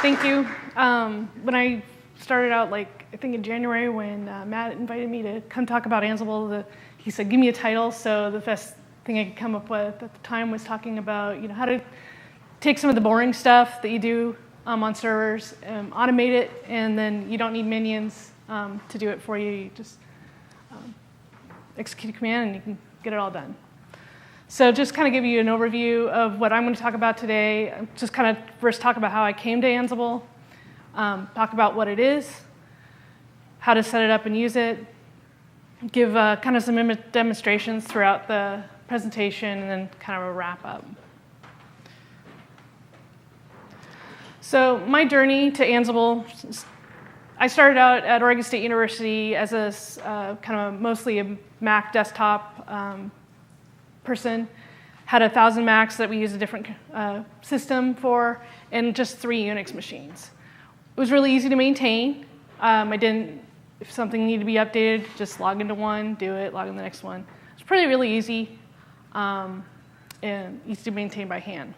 Thank you. When I started out, I think in January, when Matt invited me to come talk about Ansible, he said, give me a title. So the best thing I could come up with at the time was talking about how to take some of the boring stuff that you do on servers, automate it, and then you don't need minions to do it for you. You just execute a command and you can get it all done. So just kind of give you an overview of what I'm going to talk about today. Just kind of first talk about how I came to Ansible, talk about what it is, how to set it up and use it, give kind of some demonstrations throughout the presentation, and then kind of a wrap up. So my journey to Ansible, I started out at Oregon State University as a kind of mostly a Mac desktop person. Had 1,000 Macs that we used a different system for, and just 3 Unix machines. It was really easy to maintain. If something needed to be updated, just log into one, do it, log in the next one. It's really easy and easy to maintain by hand.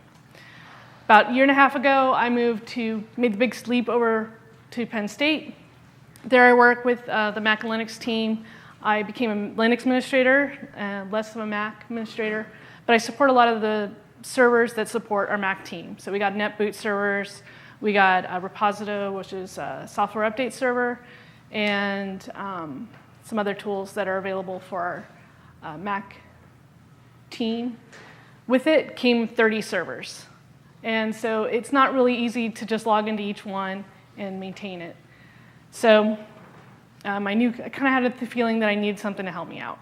About a year and a half ago, I made the big leap over to Penn State. There I work with the Mac and Linux team. I became a Linux administrator, less of a Mac administrator, but I support a lot of the servers that support our Mac team. So we got NetBoot servers, we got Reposito, which is a software update server, and some other tools that are available for our Mac team. With it came 30 servers. And so it's not really easy to just log into each one and maintain it. So I kind of had the feeling that I needed something to help me out.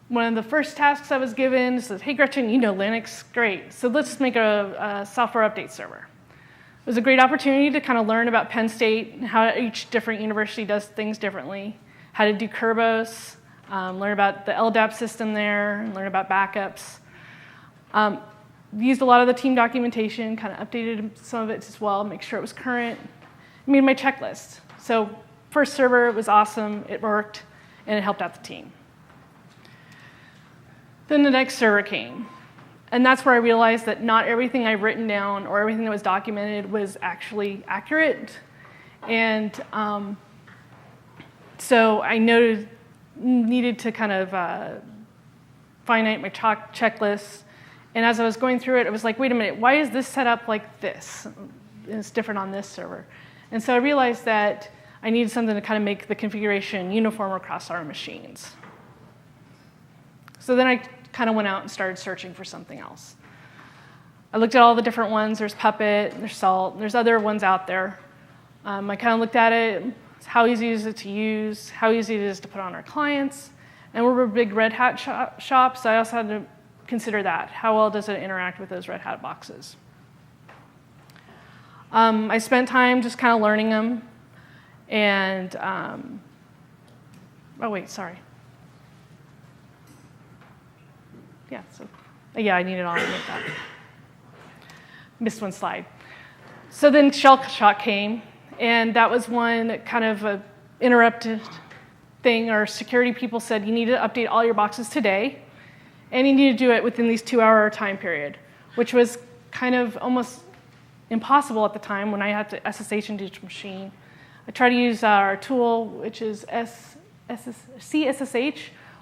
One of the first tasks I was given says, hey, Gretchen, you know Linux, great. So let's make a software update server. It was a great opportunity to kind of learn about Penn State and how each different university does things differently, how to do Kerbos, learn about the LDAP system there, and learn about backups. Used a lot of the team documentation, kind of updated some of it as well, make sure it was current. I made my checklist. So first server was awesome, it worked, and it helped out the team. Then the next server came. And that's where I realized that not everything I've written down or everything that was documented was actually accurate. And so I needed to kind of finite my checklist. And as I was going through it, it was like, wait a minute, why is this set up like this? It's different on this server. And so I realized that I needed something to kind of make the configuration uniform across our machines. So then I kind of went out and started searching for something else. I looked at all the different ones. There's Puppet, there's Salt, there's other ones out there. I kind of looked at it, how easy is it to use, how easy it is to put on our clients. And we're a big Red Hat shop, so I also had to consider that. How well does it interact with those Red Hat boxes? I spent time just kind of learning them. And, oh wait, sorry. Yeah, I needed to automate that. Missed one slide. So then Shell Shock came, and that was one kind of a interrupted thing. Our security people said, you need to update all your boxes today. And you need to do it within these 2-hour time period, which was kind of almost impossible at the time when I had to SSH into each machine. I tried to use our tool, which is CSSH,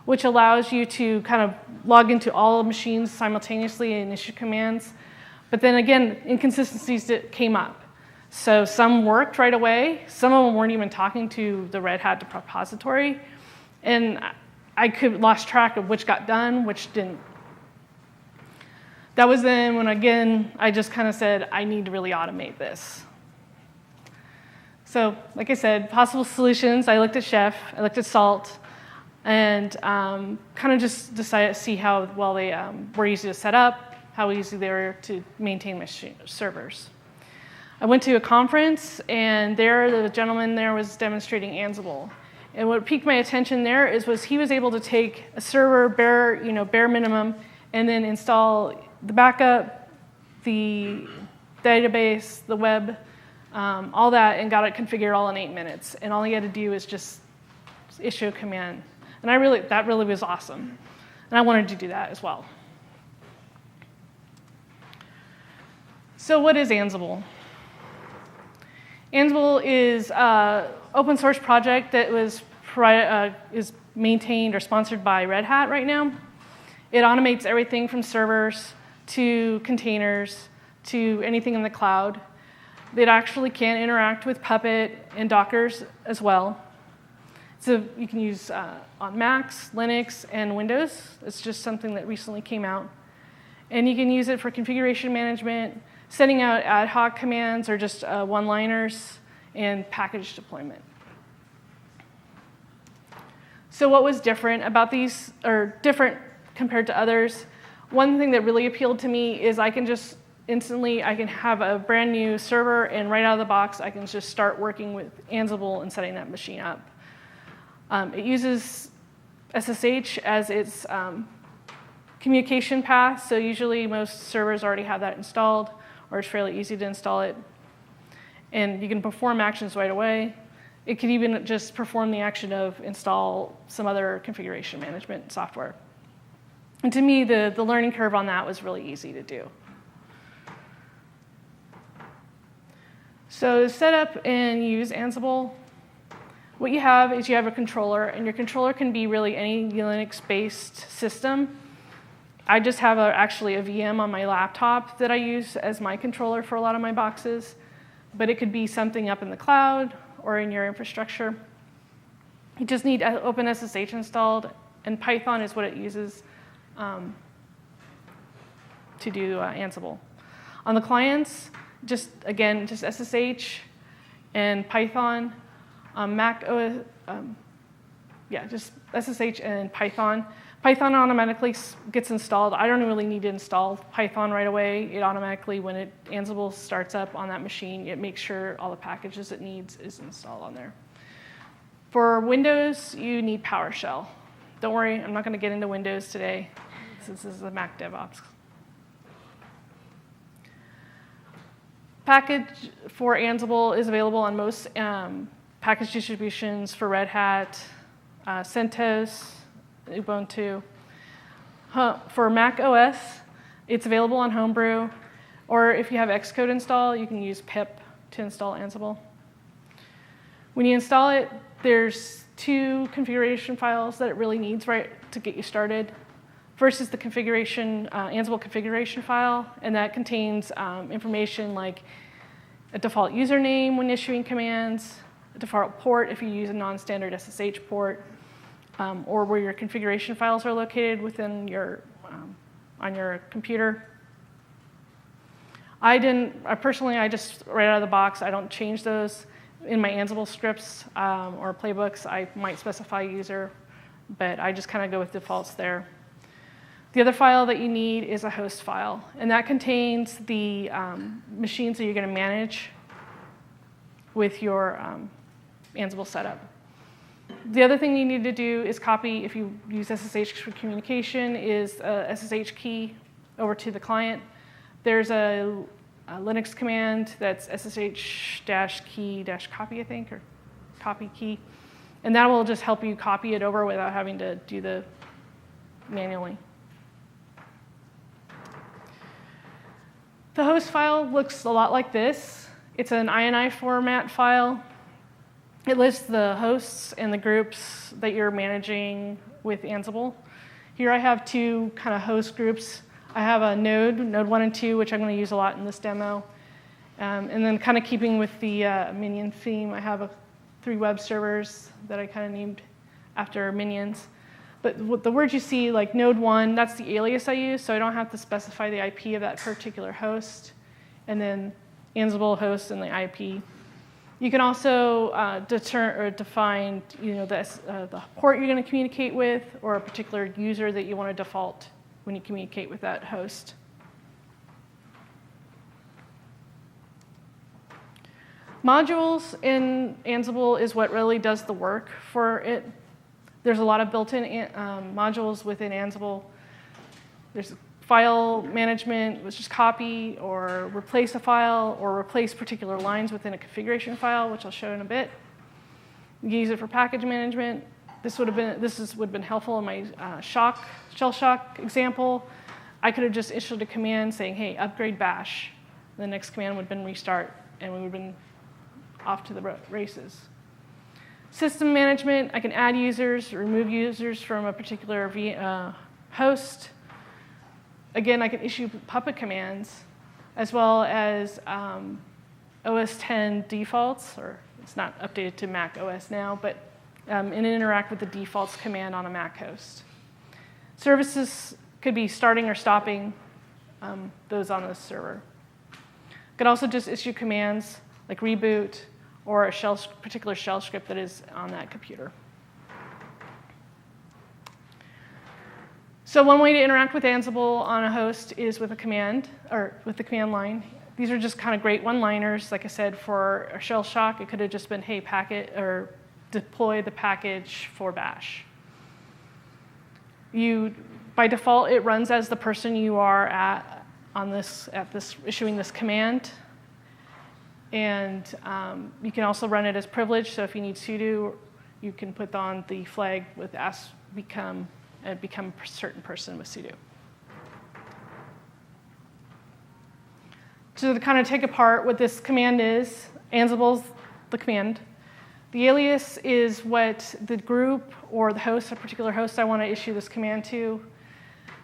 which allows you to kind of log into all machines simultaneously and issue commands. But then again, inconsistencies came up. So some worked right away. Some of them weren't even talking to the Red Hat repository. And I lost track of which got done, which didn't. That was then when, again, I just kind of said, I need to really automate this. So, like I said, possible solutions. I looked at Chef, I looked at Salt, and kind of just decided to see how well they were easy to set up, how easy they were to maintain servers. I went to a conference, and there, the gentleman there was demonstrating Ansible. And what piqued my attention there was he was able to take a server bare minimum, and then install the backup, the database, the web, all that, and got it configured all in 8 minutes. And all he had to do was just issue a command. And that really was awesome. And I wanted to do that as well. So what is Ansible? Ansible is an open source project that is maintained or sponsored by Red Hat right now. It automates everything from servers to containers to anything in the cloud. It actually can interact with Puppet and Dockers as well. So you can use on Macs, Linux, and Windows. It's just something that recently came out. And you can use it for configuration management, sending out ad hoc commands or just one-liners, and package deployment. So what was different about these, or different compared to others? One thing that really appealed to me is I can just instantly, I can have a brand new server, and right out of the box, I can just start working with Ansible and setting that machine up. It uses SSH as its communication path, so usually most servers already have that installed, or it's fairly easy to install it. And you can perform actions right away. It could even just perform the action of install some other configuration management software. And to me, the learning curve on that was really easy to do. So to set up and use Ansible, what you have is you have a controller, and your controller can be really any Linux-based system. I just have actually a VM on my laptop that I use as my controller for a lot of my boxes, but it could be something up in the cloud or in your infrastructure. You just need OpenSSH installed, and Python is what it uses to do Ansible. On the clients, just SSH and Python. Mac OS, just SSH and Python. Python automatically gets installed. I don't really need to install Python right away. It automatically, when Ansible starts up on that machine, it makes sure all the packages it needs is installed on there. For Windows, you need PowerShell. Don't worry, I'm not going to get into Windows today, since this is a MacDevOps. Package for Ansible is available on most package distributions for Red Hat, CentOS, Ubuntu. For Mac OS, it's available on Homebrew, or if you have Xcode installed, you can use pip to install Ansible. When you install it, there's two configuration files that it really needs to get you started. First is the Ansible configuration file, and that contains information like a default username when issuing commands, a default port if you use a non-standard SSH port, or where your configuration files are located within your on your computer. Personally, I just right out of the box, I don't change those. In my Ansible scripts or playbooks, I might specify user, but I just kind of go with defaults there. The other file that you need is a host file, and that contains the machines that you're going to manage with your Ansible setup. The other thing you need to do is copy, if you use SSH for communication, is a SSH key over to the client. There's a Linux command that's SSH-key-copy, I think, or copy key. And that will just help you copy it over without having to do the manually. The host file looks a lot like this. It's an INI format file. It lists the hosts and the groups that you're managing with Ansible. Here I have two kind of host groups. I have a node 1 and 2, which I'm going to use a lot in this demo. And then kind of keeping with the minion theme, I have 3 web servers that I kind of named after minions. But the words you see, like node 1, that's the alias I use, so I don't have to specify the IP of that particular host. And then Ansible host and the IP. You can also define the port you're going to communicate with, or a particular user that you want to default when you communicate with that host. Modules in Ansible is what really does the work for it. There's a lot of built-in modules within Ansible. There's file management, which is copy or replace a file, or replace particular lines within a configuration file, which I'll show in a bit. You can use it for package management. This would have been helpful in my shell shock example. I could have just issued a command saying, hey, upgrade bash, The next command would have been restart, and we would have been off to the races. System management, I can add users, remove users from a particular host. Again, I can issue puppet commands, as well as OS 10 defaults, or it's not updated to Mac OS now, but and interact with the defaults command on a Mac host. Services could be starting or stopping those on the server. Could also just issue commands like reboot or a particular shell script that is on that computer. So one way to interact with Ansible on a host is with a command, or with the command line. These are just kind of great one-liners. Like I said, for a shell shock, it could have just been, hey, packet, or deploy the package for bash. By default, it runs as the person you are at issuing this command. And you can also run it as privileged. So if you need sudo, you can put on the flag with become a certain person with sudo. So to kind of take apart what this command is, Ansible's the command. The alias is what the group or the host, a particular host I want to issue this command to.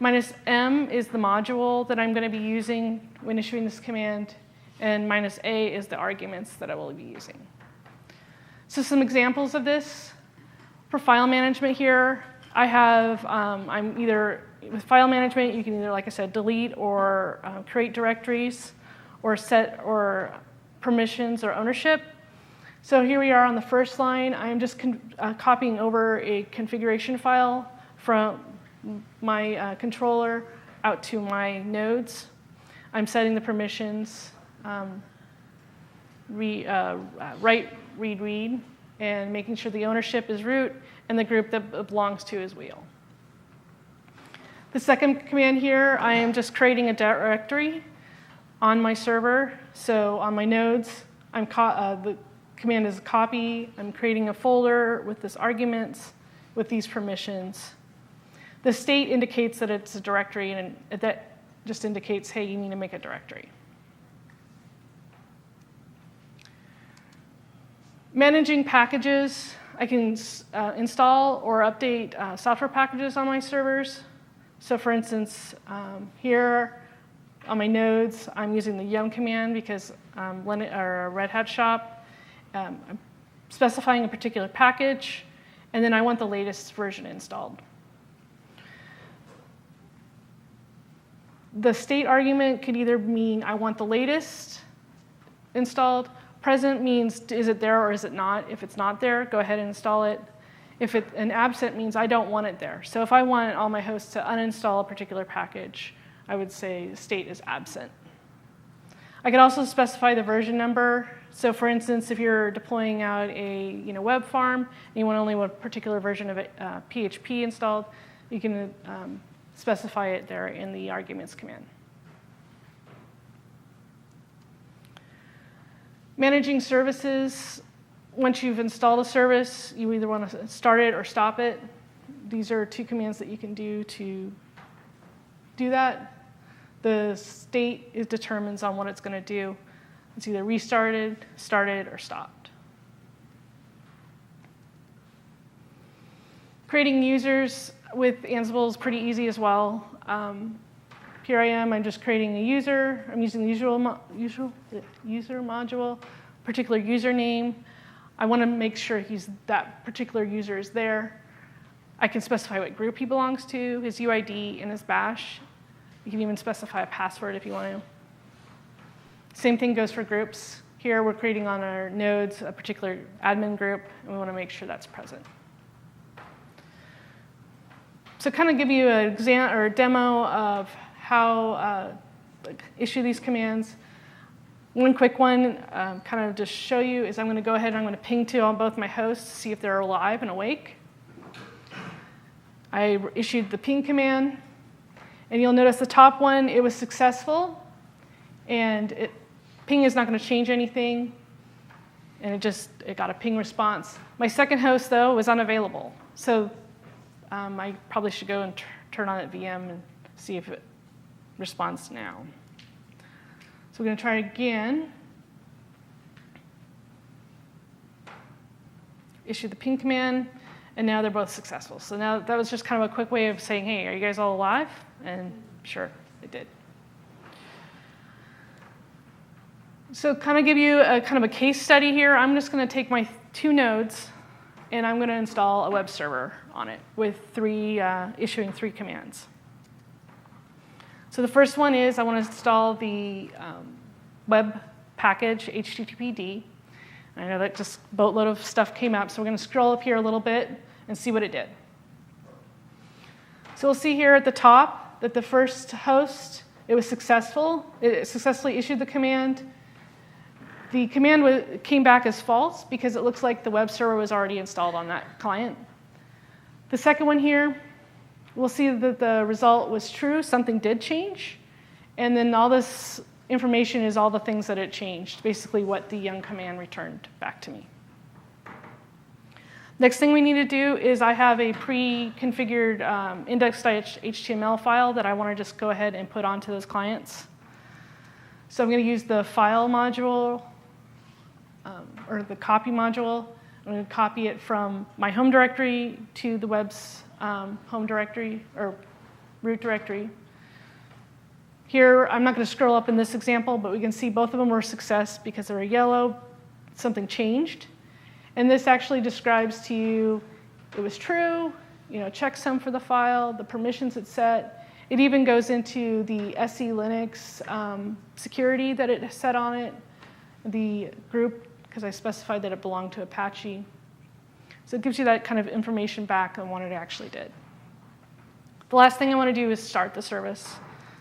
-m is the module that I'm going to be using when issuing this command. And -a is the arguments that I will be using. So some examples of this. For file management here, I have, I'm either, with file management, you can either, like I said, delete or create directories or set or permissions or ownership. So here we are on the first line. I'm just copying over a configuration file from my controller out to my nodes. I'm setting the permissions, write, read, and making sure the ownership is root and the group that it belongs to is wheel. The second command here, I am just creating a directory on my server. So on my nodes, the command is copy. I'm creating a folder with this arguments with these permissions. The state indicates that it's a directory, and that just indicates, hey, you need to make a directory. Managing packages, I can install or update software packages on my servers. So for instance, here on my nodes, I'm using the yum command because Red Hat shop. I'm specifying a particular package, and then I want the latest version installed. The state argument could either mean I want the latest installed. Present means is it there or is it not? If it's not there, go ahead and install it. And absent means I don't want it there. So if I want all my hosts to uninstall a particular package, I would say the state is absent. I could also specify the version number. So for instance, if you're deploying out a web farm and you want only one particular version of PHP installed, you can specify it there in the arguments command. Managing services, once you've installed a service, you either want to start it or stop it. These are two commands that you can do to do that. The state determines on what it's going to do. It's either restarted, started, or stopped. Creating users with Ansible is pretty easy as well. Here I am, I'm just creating a user. I'm using the user module, particular username. I want to make sure that particular user is there. I can specify what group he belongs to, his UID, and his bash. You can even specify a password if you want to. Same thing goes for groups. Here we're creating on our nodes a particular admin group, and we want to make sure that's present. So kind of give you a demo of how issue these commands. One quick one, kind of just show you, is I'm going to go ahead and I'm going to ping to on both my hosts to see if they're alive and awake. I issued the ping command, and you'll notice the top one, it was successful, and ping is not going to change anything, and it got a ping response. My second host, though, was unavailable, so I probably should go and turn on that VM and see if it responds now. So we're going to try again. Issue the ping command, and now they're both successful. So now that was just kind of a quick way of saying, hey, are you guys all alive? And sure, it did. So kind of give you a kind of a case study here. I'm just going to take my 2 nodes, and I'm going to install a web server on it with issuing 3 commands. So the first one is I want to install the web package HTTPD. I know that just boatload of stuff came up, so we're going to scroll up here a little bit and see what it did. So we'll see here at the top that the first host, it was successful. It successfully issued the command. The command came back as false because it looks like the web server was already installed on that client. The second one here, we'll see that the result was true. Something did change. And then all this information is all the things that it changed, basically what the young command returned back to me. Next thing we need to do is I have a pre-configured index.html file that I want to just go ahead and put onto those clients. So I'm going to use the file module, or the copy module. I'm going to copy it from my home directory to the web's home directory, or root directory. Here, I'm not going to scroll up in this example, but we can see both of them were a success because they were yellow. Something changed. And this actually describes to you it was true, checksum for the file, the permissions it set. It even goes into the SE Linux security that it set on it, the group, because I specified that it belonged to Apache. So it gives you that kind of information back on what it actually did. The last thing I want to do is start the service.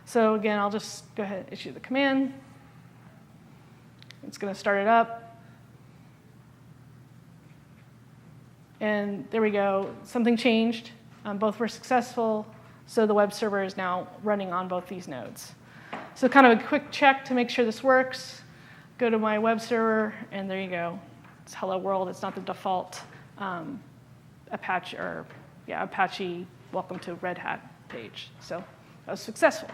So again, I'll just go ahead and issue the command. It's going to start it up. And there we go. Something changed. Both were successful. So the web server is now running on both these nodes. So kind of a quick check to make sure this works. Go to my web server, and there you go. It's hello world. It's not the default Apache welcome to Red Hat page. So that was successful.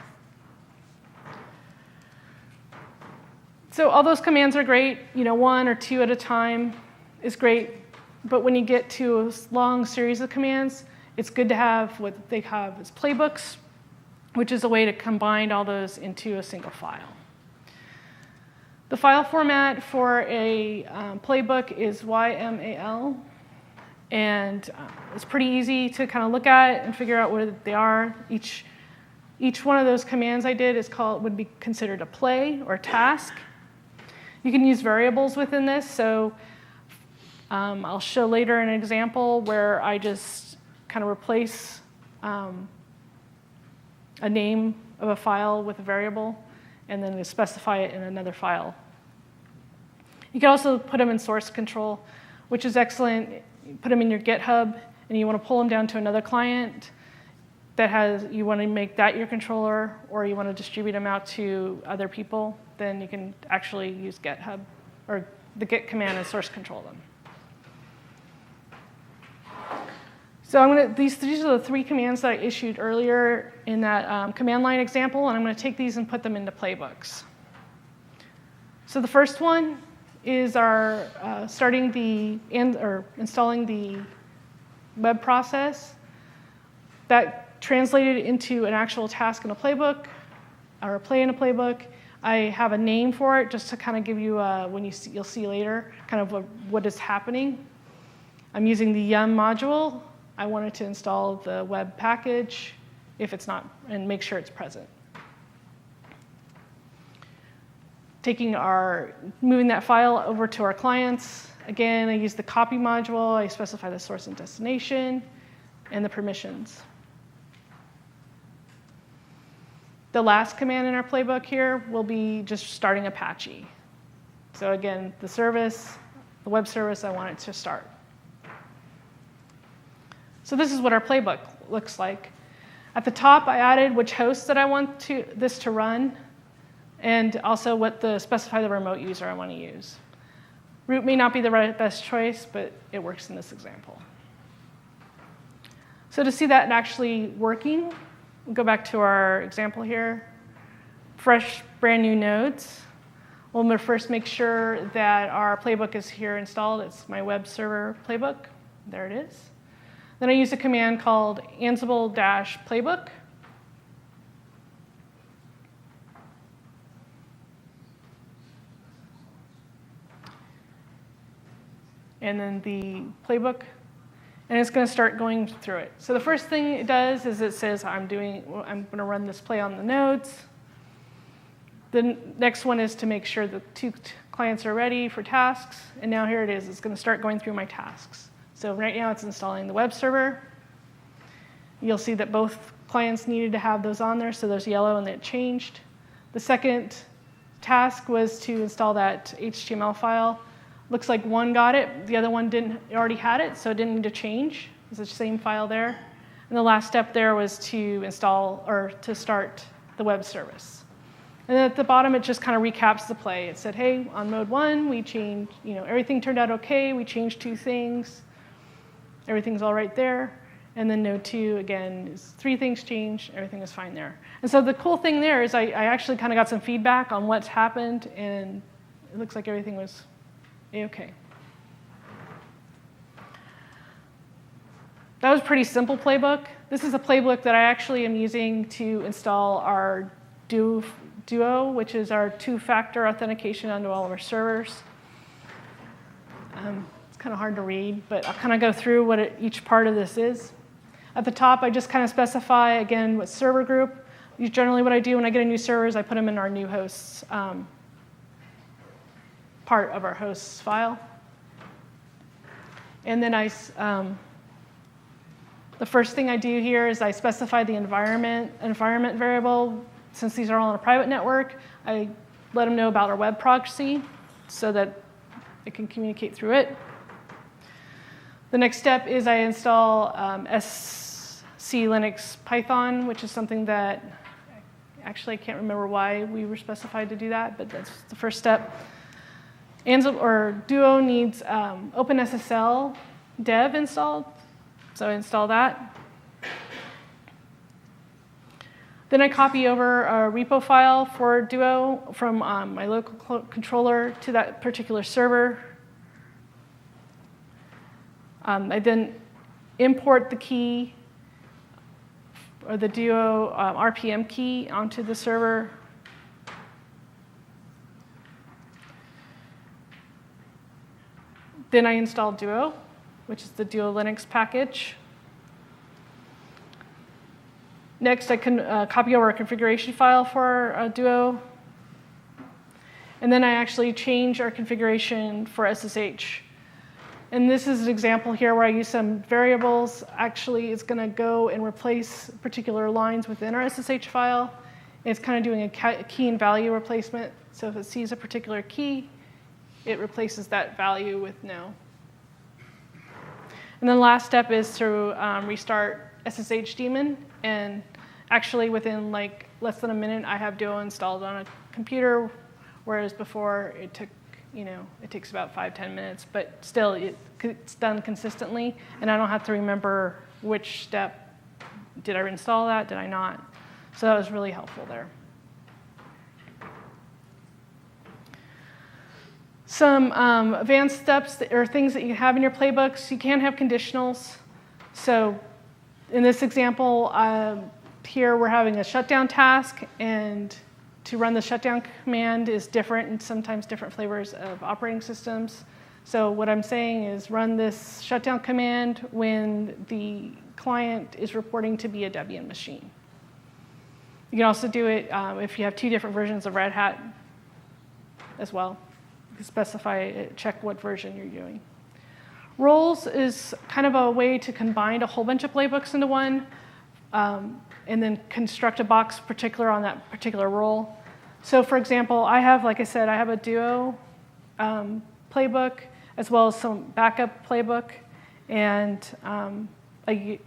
So all those commands are great. 1 or 2 at a time is great. But when you get to a long series of commands, it's good to have what they have as playbooks, which is a way to combine all those into a single file. The file format for a playbook is YMAL. And it's pretty easy to kind of look at and figure out what they are. Each one of those commands I did would be considered a play or a task. You can use variables within this. So I'll show later an example where I just kind of replace a name of a file with a variable and then specify it in another file. You can also put them in source control, which is excellent. You put them in your GitHub, and you want to pull them down to another client you want to make that your controller, or you want to distribute them out to other people, then you can actually use GitHub, or the git command and source control them. So these are the 3 commands that I issued earlier in that command line example, and I'm going to take these and put them into playbooks. So the first one is our installing the web process. That translated into an actual task in a playbook, or a play in a playbook. I have a name for it just to kind of give you, you'll see later, kind of what is happening. I'm using the yum module. I wanted to install the web package if it's not, and make sure it's present. Moving that file over to our clients. Again, I use the copy module. I specify the source and destination and the permissions. The last command in our playbook here will be just starting Apache. So again, the web service, I want it to start. So this is what our playbook looks like. At the top, I added which host that I want this to run, and also specify the remote user I want to use. Root may not be the best choice, but it works in this example. So to see that actually working, we'll go back to our example here. Fresh, brand new nodes. Well, I'm going to first make sure that our playbook is here installed. It's my web server playbook. There it is. Then I use a command called Ansible-playbook. And then the playbook, and it's going to start going through it. So the first thing it does is it says I'm going to run this play on the nodes. The next one is to make sure the two clients are ready for tasks. And now here it is. It's going to start going through my tasks. So right now it's installing the web server. You'll see that both clients needed to have those on there, so there's yellow and it changed. The second task was to install that HTML file. Looks like one got it, the other one already had it, so it didn't need to change. It's the same file there. And the last step there was to install or to start the web service. And then at the bottom, it just kind of recaps the play. It said, hey, on mode 1, we changed, everything turned out okay. We changed 2 things. Everything's all right there. And then node 2, again, is 3 things changed. Everything is fine there. And so the cool thing there is I actually kind of got some feedback on what's happened, and it looks like everything was okay. That was a pretty simple playbook. This is a playbook that I actually am using to install our Duo, which is our 2-factor authentication onto all of our servers. It's kind of hard to read, but I'll kind of go through what each part of this is. At the top, I just kind of specify, again, what server group. Generally what I do when I get a new server is I put them in our new hosts part of our hosts file. And then the first thing I do here is I specify the environment variable. Since these are all on a private network, I let them know about our web proxy so that it can communicate through it. The next step is I install SC Linux Python, which is something that actually I can't remember why we were specified to do that, but that's the first step. Ansible or Duo needs OpenSSL dev installed, so I install that. Then I copy over a repo file for Duo from my local controller to that particular server. I then import the key or the Duo RPM key onto the server. Then I install Duo, which is the Duo Linux package. Next, I can copy over a configuration file for Duo. And then I actually change our configuration for SSH. And this is an example here where I use some variables. Actually, it's going to go and replace particular lines within our SSH file. It's kind of doing a key and value replacement. So if it sees a particular key, it replaces that value with no. And then the last step is to restart SSH daemon. And actually, within like less than a minute, I have Duo installed on a computer, whereas before it took, it takes about 5-10 minutes. But still, it's done consistently, and I don't have to remember which step. Did I install that? Did I not? So that was really helpful there. Some advanced steps or things that you have in your playbooks. You can have conditionals. So in this example, here we're having a shutdown task, and to run the shutdown command is different and sometimes different flavors of operating systems. So what I'm saying is run this shutdown command when the client is reporting to be a Debian machine. You can also do it if you have 2 different versions of Red Hat as well. You can specify, check what version you're doing. Roles is kind of a way to combine a whole bunch of playbooks into one, and then construct a box particular on that particular role. So for example, I have, like I said, I have a Duo playbook, as well as some backup playbook, and kind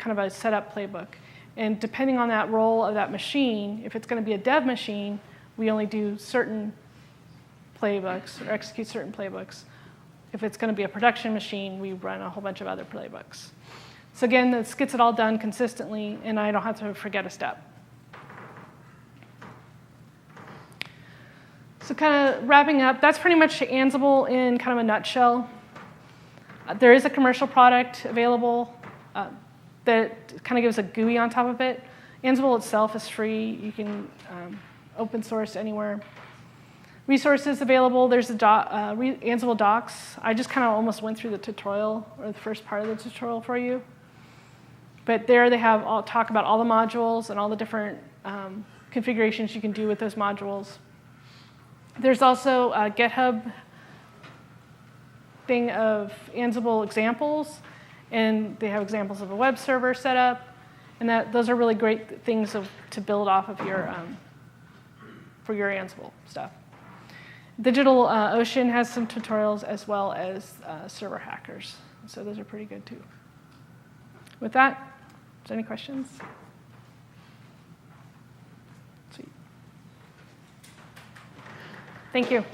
of a setup playbook. And depending on that role of that machine, if it's going to be a dev machine, we only do certain playbooks or execute certain playbooks. If it's going to be a production machine, we run a whole bunch of other playbooks. So again, this gets it all done consistently, and I don't have to forget a step. So kind of wrapping up, that's pretty much Ansible in kind of a nutshell. There is a commercial product available that kind of gives a GUI on top of it. Ansible itself is free. You can open source anywhere. Resources available, there's the Ansible docs. I just kind of almost went through the tutorial, or the first part of the tutorial for you. But there they have talk about all the modules and all the different configurations you can do with those modules. There's also a GitHub thing of Ansible examples, and they have examples of a web server set up, and those are really great things to build off of your for your Ansible stuff. DigitalOcean has some tutorials as well as server hackers, so those are pretty good too. With that, is there any questions? Sweet. Thank you.